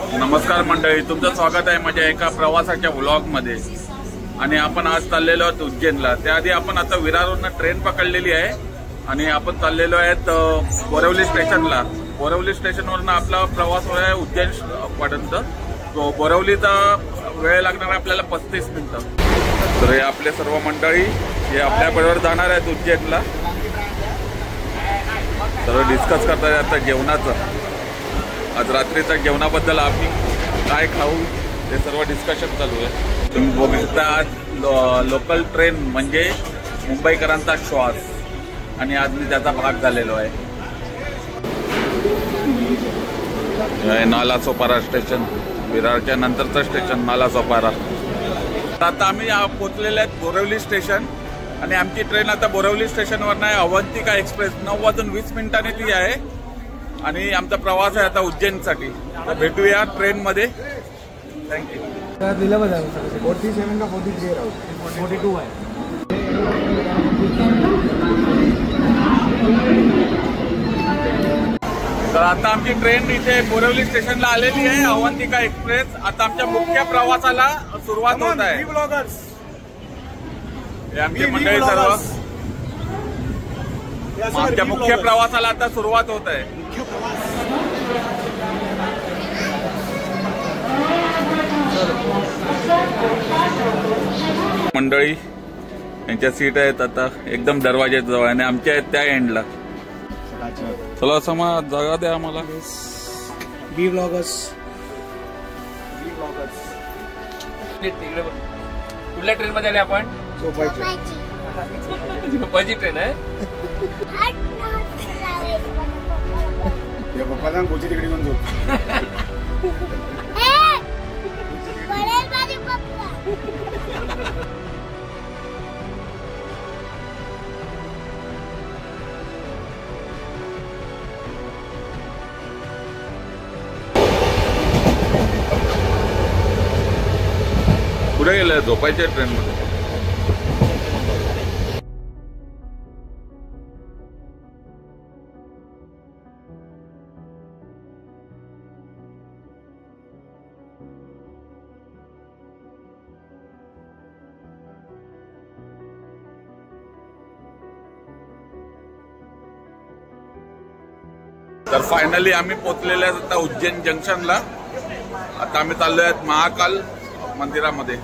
नमस्कार मंडळी, तुमचं स्वागत आहे माझ्या एका प्रवासाच्या व्लॉगमध्ये। आणि आपण आज चाललेलो आहोत उज्जैनला। त्याआधी आपण आता विरारवरून ट्रेन पकडलेली आहे आणि आपण चाललेलो आहेत बोरिवली स्टेशनला। बोरिवली स्टेशनवरून आपला प्रवास आहे उज्जैन पर्यंत। तो बोरिवलीचा वेळ लागणार आपल्याला 35 मिनिटं। तर हे आपले सर्व मंडळी हे आपल्याबरोबर जाणार आहेत उज्जैनला। सर्व डिस्कस करतात आता जेवणाचं। आज रात्रीच्या जेवणाबद्दल आम्ही काय खाऊ ते सर्व डिस्कशन चालू आहे। तुम्ही बघू शकता आज लोकल ट्रेन म्हणजे मुंबईकरांचा श्वास आणि आज मी त्याचा भाग झालेलो आहे। नालासोपारा स्टेशन, विरारच्या नंतरचं स्टेशन नालासोपारा। आता आम्ही पोहोचलेले आहेत बोरिवली स्टेशन आणि आमची ट्रेन आता बोरिवली स्टेशनवर आहे। अवंतिका एक्सप्रेस 9:20 ती आहे आणि आमचा प्रवास आहे आता उज्जैनसाठी। तर भेटूया ट्रेन मध्ये। थँक्यू। 47 का 43 42 आहे। तर आता आमची ट्रेन इथे बोरिवली स्टेशनला आलेली आहे, अवंतिका एक्सप्रेस। आता आमच्या मुख्य प्रवासाला सुरुवात होत आहे। हे आमची मंडळी सर्व आमच्या मुख्य प्रवासाला आता सुरुवात होत आहे। मंडळी यांच्या सीट आहेत आता एकदम दरवाज्याच्या जवळ आणि आमच्या आहेत त्या एंडला। चला समा जागा द्या आम्हाला। बी ब्लॉगर्स कुठल्या ट्रेन मध्ये आले आपण? झोपायची ट्रेन आहे। पप्पा सांग गोची तिकडे घेऊन झोप। पुढे गेलं झोपायच्या ट्रेन मध्ये। तर फायनली आम्ही पोहोचलेले आहेत आता उज्जैन जंक्शनला। आता आम्ही चाललोय आहेत महाकाल मंदिरामध्ये।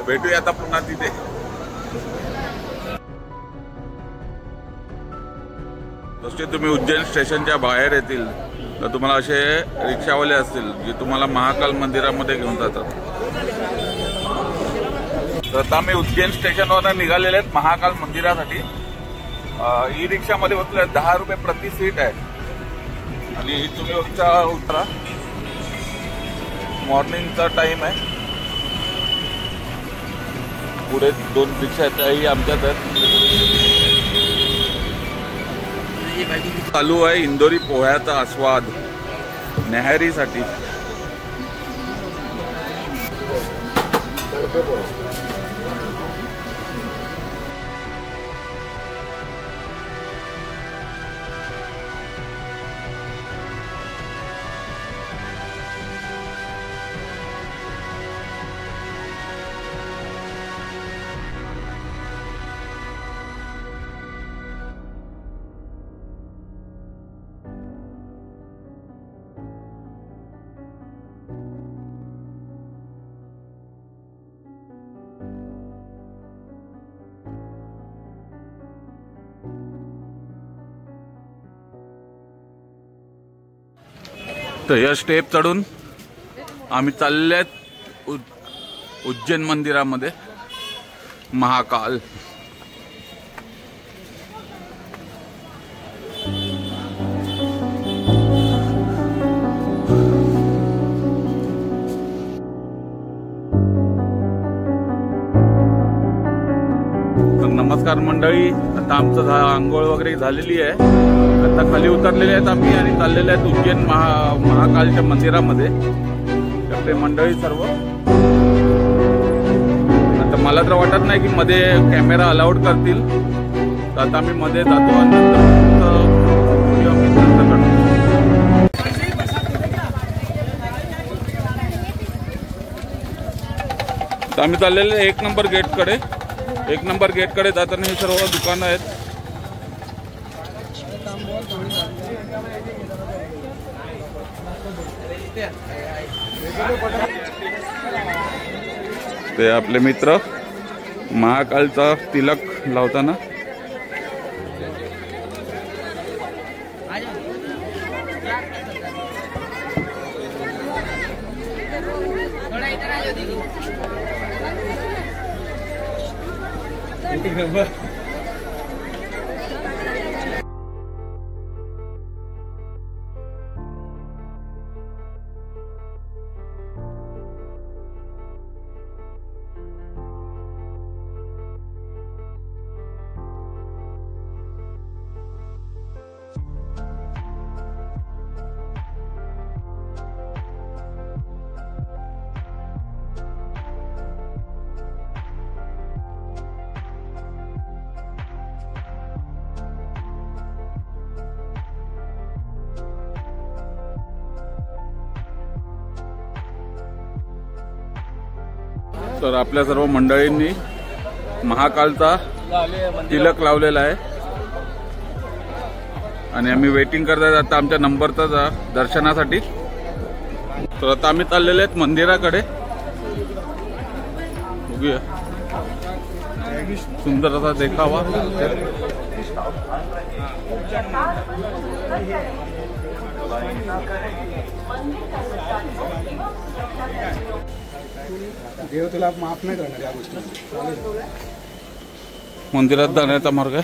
भेटूया आता पुन्हा तिथे। जसे तुम्ही उज्जैन स्टेशनच्या बाहेर येतील तर तुम्हाला असे रिक्षावाले असतील जे तुम्हाला महाकाल मंदिरामध्ये घेऊन जातात। तर आता आम्ही उज्जैन स्टेशनवर निघालेले आहेत महाकाल मंदिरासाठी। ई रिक्षामध्ये बसले 10 रुपये प्रति सीट आहे आणि तुम्ही उतरा। मॉर्निंगचा टाइम आहे। पुढे 2 रिक्षा आहेत आमच्यात। चालू आहे इंदोरी पोह्याचा आस्वाद न्याहारीसाठी। तर या स्टेप चढून आम्ही चालले आहेत उज्जैन मंदिरामध्ये महाकाल। तर नमस्कार मंडळी, आता आमचं आंघोळ वगैरे झालेली आहे। आता खाली उतरलेले आहेत आम्ही आणि चाललेले आहेत उज्जैन महाकालच्या मंदिरामध्ये। ते मंडळी सर्व आता मला तर वाटत नाही की मध्ये कॅमेरा अलाउड करतील। तर आता आम्ही मध्ये जातो आणि नंतर तर आम्ही चाललेले 1 नंबर गेटकडे. 1 नंबर गेटकडे जाताना हे सर्व दुकानं आहेत. ते आपले मित्र महाकालचा तिलक लावताना. तर आपल्या सर्व मंडळींनी महाकालचा तिलक लावलेला आहे आणि आम्ही वेटिंग करतायत आता आमच्या नंबरचा दर्शनासाठी. तर आता आम्ही चाललेले आहेत मंदिराकडे. बघूया सुंदर असा देखावा. देव तुला माफ नाही करणार या गोष्टी. मंदिरात जाण्याचा मार्ग आहे.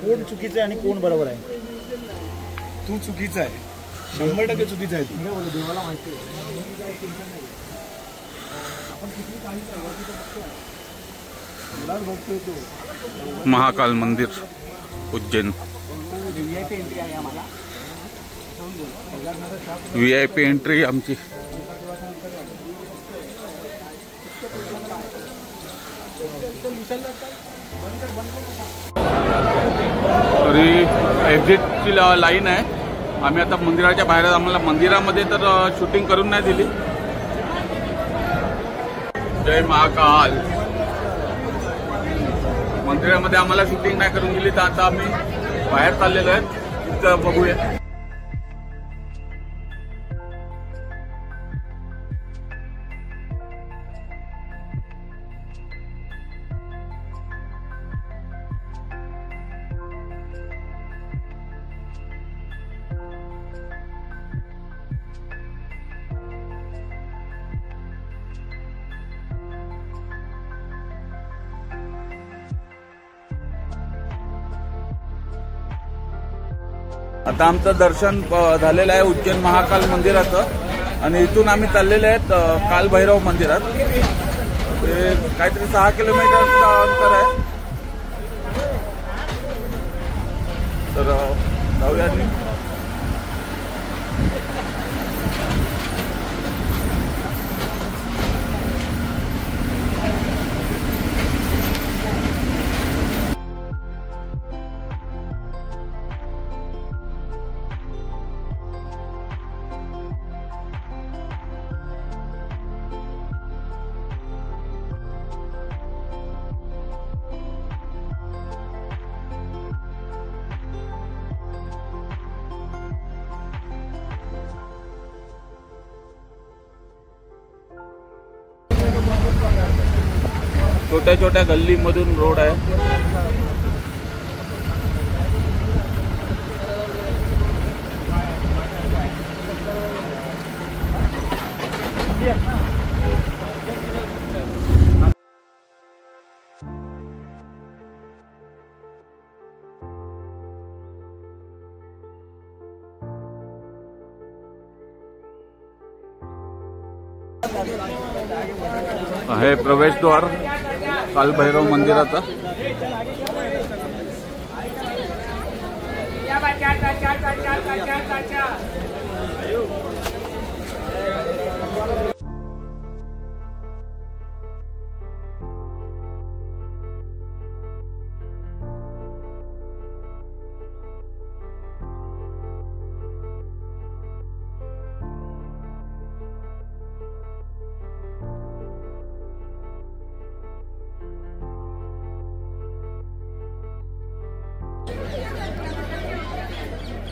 कोण चुकीचं आहे आणि कोण बरोबर आहे? तू चुकीचा आहे, 100% चुकीचा आहे तू. देवाला माहिती महाकाल मंदिर उज्जैन. VIP एंट्री आमची. तरी एक्झिटची लाईन आहे. आम्ही आता मंदिराच्या बाहेर. आम्हाला मंदिरामध्ये तर शूटिंग करून नाही दिली. जय महाकाल. मंदिरामध्ये आम्हाला शूटिंग नाही करून दिली तर आता आम्ही बाहेर चाललेलो आहेत. तिथं बघूया. आता आमचं दर्शन झालेलं आहे उज्जैन महाकाल मंदिराचं आणि इथून आम्ही चाललेले आहेत कालभैरव मंदिरात. ते काहीतरी 6 किलोमीटरचं अंतर आहे. तर जाऊया. छोट्या छोट्या गल्लीमधून रोड आहे. आहे प्रवेशद्वार कालभैरव मंदिराचा.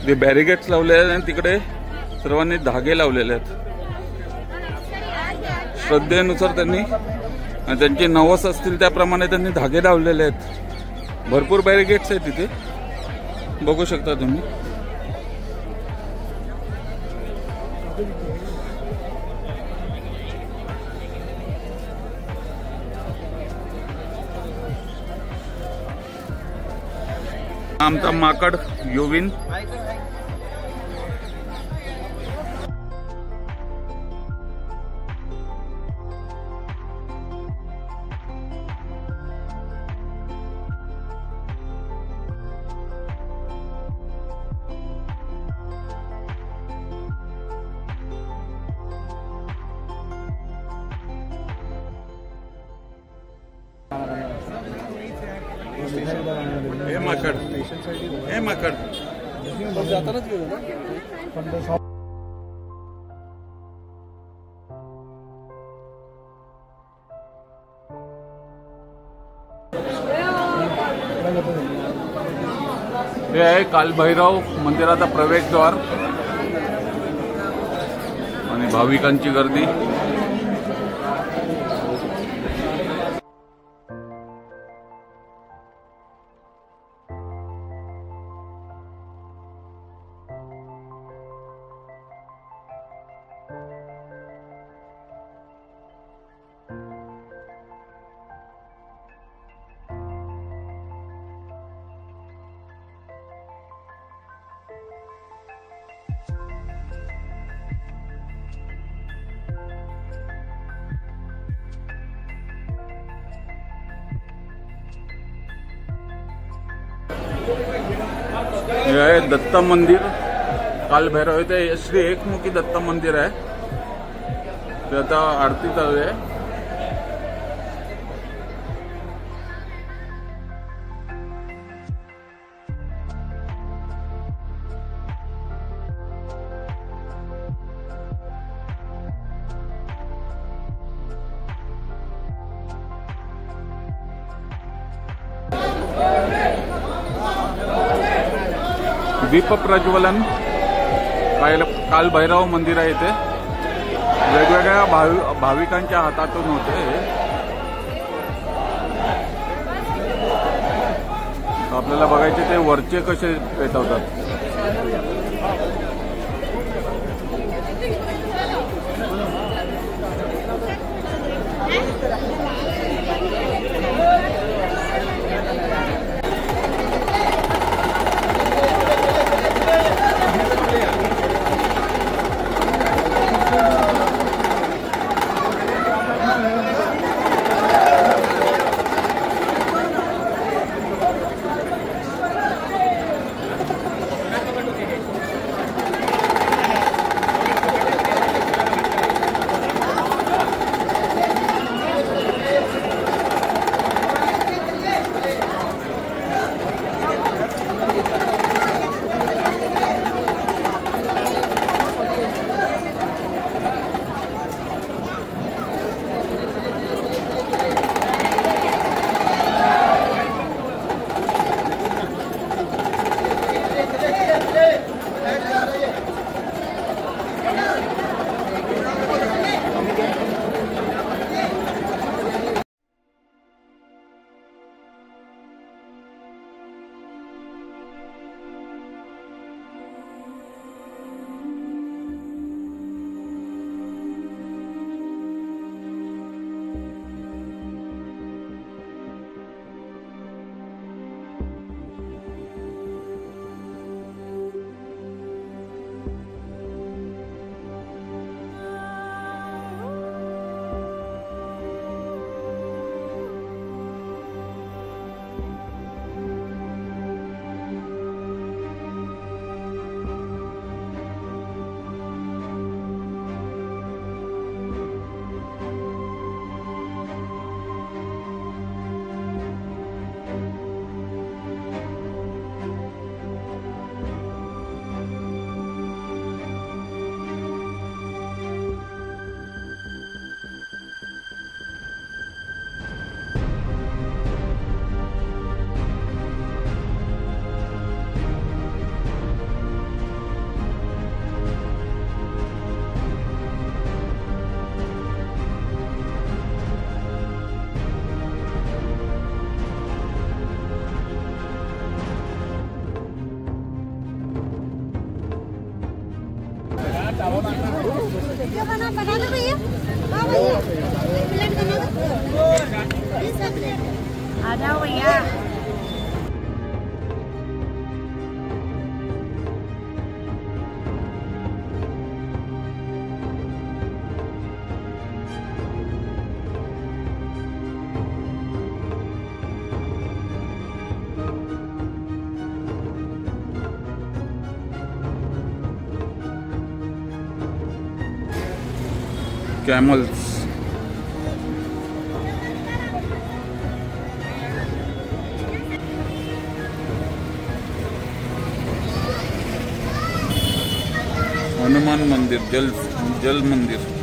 ते बॅरिगेट्स लावलेले आहेत आणि तिकडे सर्वांनी धागे लावलेले आहेत. श्रद्धेनुसार त्यांनी त्यांची नवस असतील त्याप्रमाणे त्यांनी धागे लावलेले आहेत. भरपूर बॅरिगेट्स आहेत तिथे, बघू शकता तुम्ही. आमचा माकड योविन. हे माकड, हे माकड जातानाच गेलो ना पण हे आहे कालभैरव मंदिराचा प्रवेशद्वार आणि भाविकांची गर्दी. हे आहे दत्त मंदिर. कालभैरव इथे श्री एकमुखी दत्त मंदिर आहे. ते आता आरती चालू आहे. दीप प्रज्वलन कालभैरव मंदिर आहे. इथे वेगवेगळ्या भाविकांच्या हातातून होते. आपल्याला बघायचे ते वरचे कसे पेटवतात. बना दो भैया। हाँ भैया, प्लेट बना दो। आ जाओ भैया। कॅमल्स हनुमान मंदिर, जल मंदिर।